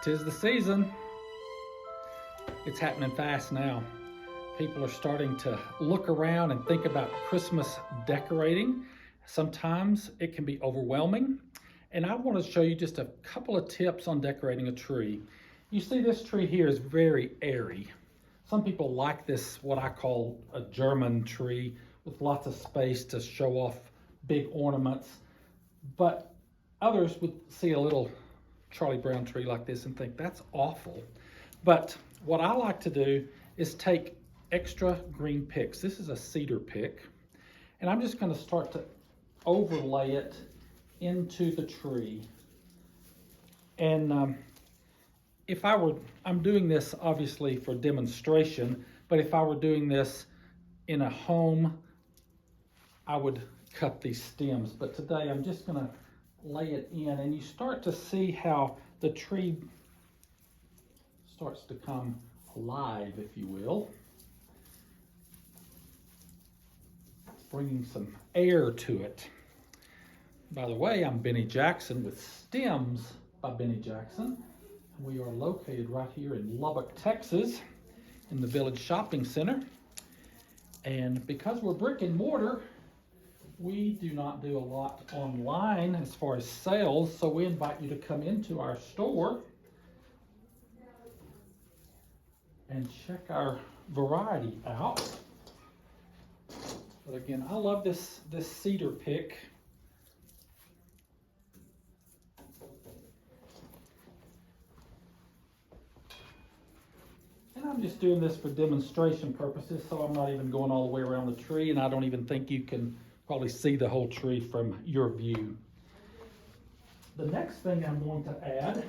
'Tis the season. It's happening fast now. People are starting to look around and think about Christmas decorating. Sometimes it can be overwhelming. And I want to show you just a couple of tips on decorating a tree. You see this tree here is very airy. Some people like this, what I call a German tree with lots of space to show off big ornaments. But others would see a little Charlie Brown tree like this and think that's awful. But what I like to do is take extra green picks. This is a cedar pick. And I'm just going to start to overlay it into the tree. And I'm doing this obviously for demonstration, but if I were doing this in a home, I would cut these stems. But today I'm just going to lay it in, and you start to see how the tree starts to come alive, if you will. Bringing some air to it. By the way, I'm Benny Jackson with Stems by Benny Jackson. We are located right here in Lubbock, Texas, in the Village Shopping Center. And because we're brick and mortar, we do not do a lot online as far as sales, so we invite you to come into our store and check our variety out. But again, I love this cedar pick. And I'm just doing this for demonstration purposes, so I'm not even going all the way around the tree, and I don't even think you can probably see the whole tree from your view. The next thing I'm going to add,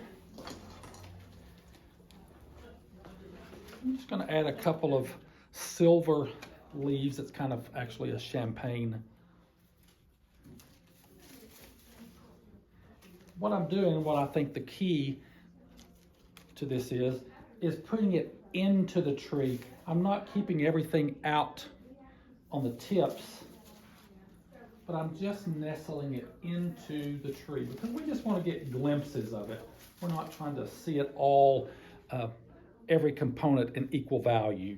I'm just going to add a couple of silver leaves. It's kind of actually a champagne. What I'm doing, what I think the key to this is putting it into the tree. I'm not keeping everything out on the tips, but I'm just nestling it into the tree because we just want to get glimpses of it. We're not trying to see it all, every component in equal value.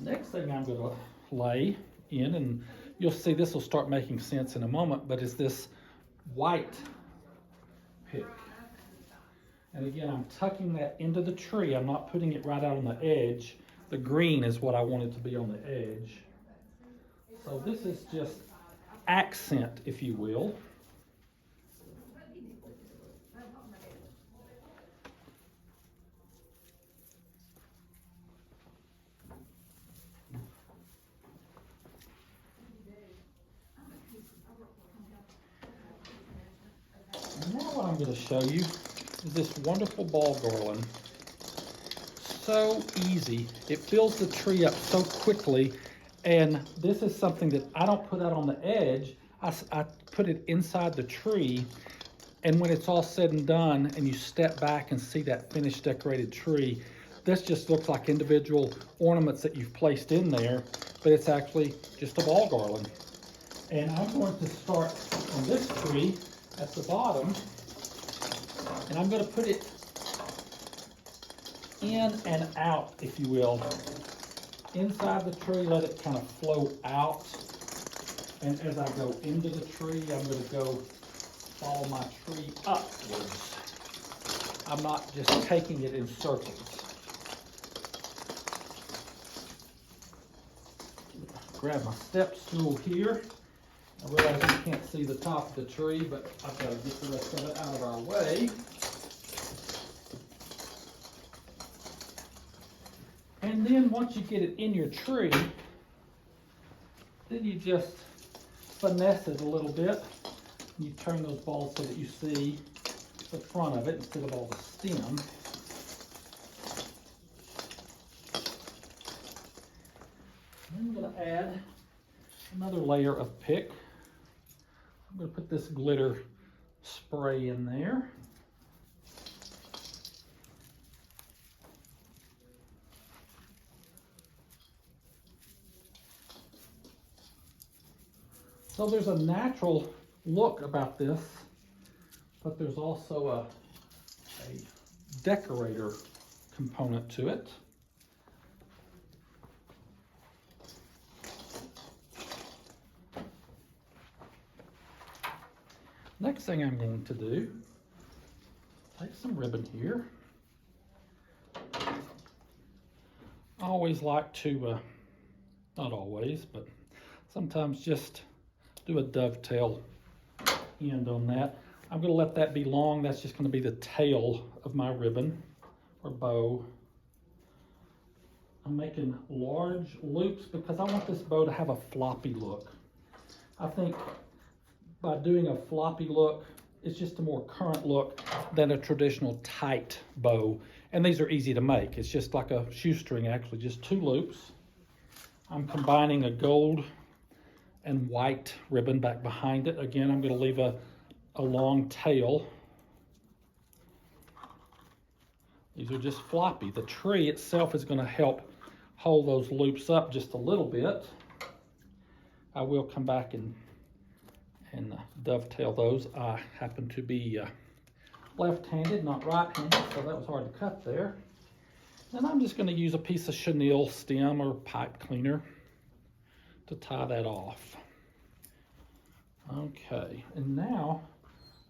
Next thing I'm going to lay in, and you'll see this will start making sense in a moment, but is this white pick. And again, I'm tucking that into the tree. I'm not putting it right out on the edge. The green is what I want it to be on the edge. So this is just accent, if you will. And now what I'm going to show you is this wonderful ball garland. So easy. It fills the tree up so quickly, and this is something that I don't put out on the edge. I put it inside the tree, and when it's all said and done and you step back and see that finished decorated tree, this just looks like individual ornaments that you've placed in there, but it's actually just a ball garland. And I'm going to start on this tree at the bottom, and I'm going to put it in and out, if you will. Inside the tree, let it kind of flow out. And as I go into the tree, I'm going to go follow my tree upwards. I'm not just taking it in circles. Grab my step stool here. I realize you can't see the top of the tree, but I've got to get the rest of it out of our way. And then once you get it in your tree, then you just finesse it a little bit. You turn those balls so that you see the front of it instead of all the stem. I'm going to add another layer of pick. I'm going to put this glitter spray in there. So there's a natural look about this but there's also a decorator component to it. Next thing I'm going to do, take some ribbon here. I always like to, not always, but sometimes just do a dovetail end on that. I'm going to let that be long. That's just going to be the tail of my ribbon or bow. I'm making large loops because I want this bow to have a floppy look. I think by doing a floppy look, it's just a more current look than a traditional tight bow. And these are easy to make. It's just like a shoestring, actually, just 2 loops. I'm combining a gold and white ribbon back behind it. Again, I'm going to leave a long tail. These are just floppy. The tree itself is going to help hold those loops up just a little bit. I will come back and dovetail those. I happen to be left-handed, not right-handed, so that was hard to cut there. And I'm just going to use a piece of chenille stem or pipe cleaner to tie that off. Okay, and now,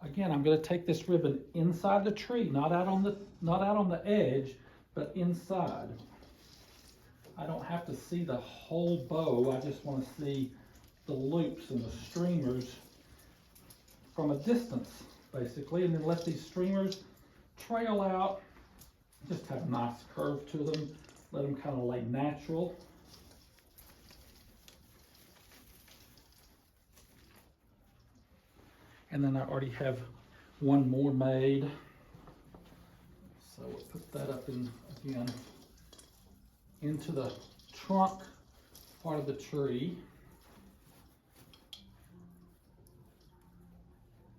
again, I'm going to take this ribbon inside the tree, not out on the edge, but inside. I don't have to see the whole bow. I just want to see the loops and the streamers from a distance, basically, and then let these streamers trail out, just have a nice curve to them, let them kind of lay natural. And then I already have one more made, so we'll put that up in, again, into the trunk part of the tree.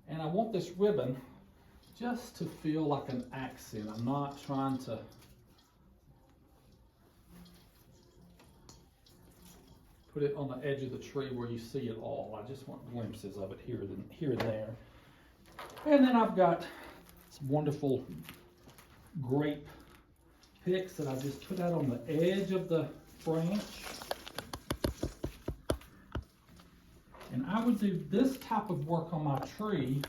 And I want this ribbon just to feel like an accent. I'm not trying to put it on the edge of the tree where you see it all. I just want glimpses of it here and there. And then I've got some wonderful grape pics that I just put out on the edge of the branch. And I would do this type of work on my tree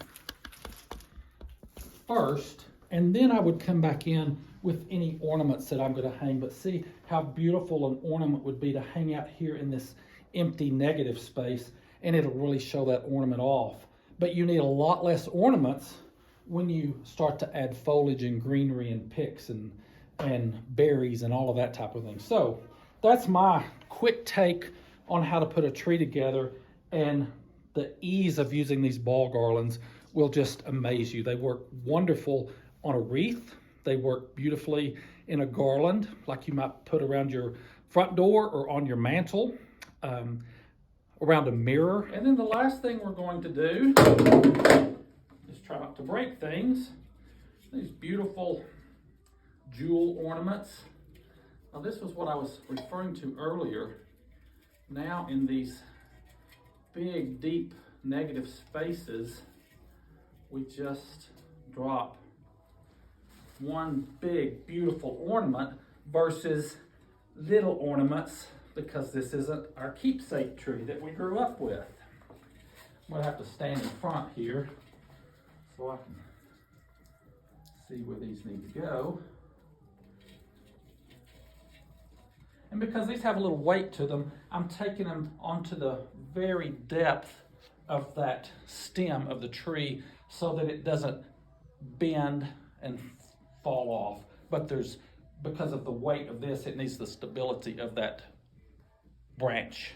first, and then I would come back in with any ornaments that I'm going to hang. But see how beautiful an ornament would be to hang out here in this empty negative space, and it'll really show that ornament off. But you need a lot less ornaments when you start to add foliage and greenery and pics and berries and all of that type of thing. So that's my quick take on how to put a tree together. And the ease of using these ball garlands will just amaze you. They work wonderful on a wreath. They work beautifully in a garland, like you might put around your front door or on your mantle, around a mirror. And then the last thing we're going to do is try not to break things. These beautiful jewel ornaments. Now this was what I was referring to earlier. Now in these big, deep, negative spaces, we just drop one big, beautiful ornament versus little ornaments, because this isn't our keepsake tree that we grew up with. I'm gonna have to stand in front here so I can see where these need to go. And because these have a little weight to them, I'm taking them onto the very depth of that stem of the tree so that it doesn't bend and fall off. But because of the weight of this, it needs the stability of that branch.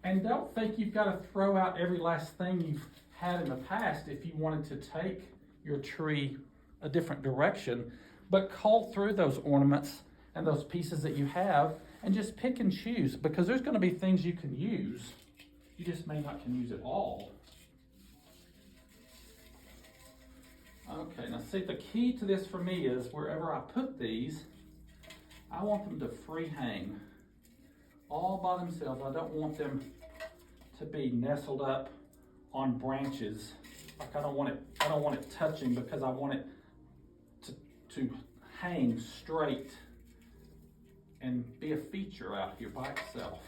And don't think you've got to throw out every last thing you've had in the past if you wanted to take your tree a different direction, but cull through those ornaments and those pieces that you have and just pick and choose, because there's going to be things you can use. You just may not can use it all. Okay, now see, the key to this for me is wherever I put these, I want them to free hang all by themselves. I don't want them to be nestled up on branches. Like I don't want it touching, because I want it to hang straight and be a feature out here by itself.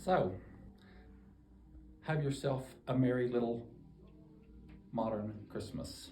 So, have yourself a merry little modern Christmas.